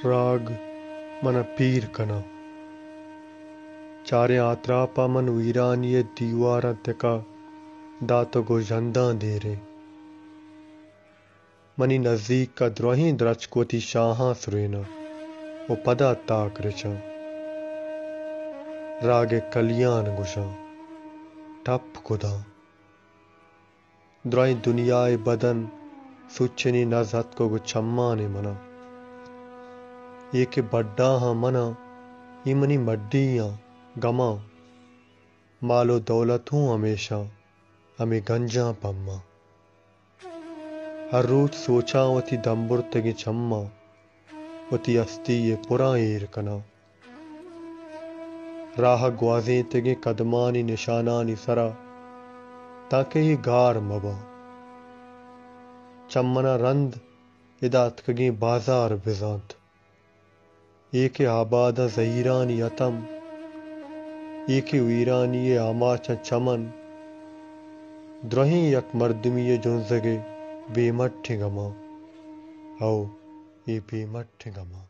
راگ من پیر کنا چارے آتراپا من ویرانی دیوارا تکا داتو گو جنداں دیرے منی نزدیک کا دروہیں درچ کوتی شاہاں سرینا او پدا تاک رچاں راگ کلیان گشاں ٹپ کداں دروہیں دنیائے بدن سچنی نزہت کو گو چھمانے منا یہ کہ بڑا ہاں منا یہ منی مڈیاں گماں مالو دولت ہوں ہمیشہ ہمیں گنجاں پما ہر روز سوچاں وتی دمبر تگی چھما وتی استی یہ پرا ایر کنا راہ گوازیں تگے قدمانی نشانانی سرا تاکہ یہ گار مبا چمنا رند ادات کگیں بازار بزانت ایک آبادہ زہیرانی اتم ایک ویرانی آماچا چمن درہیں یک مردمی جنزگے بے مٹھ گما او یہ بے مٹھ گما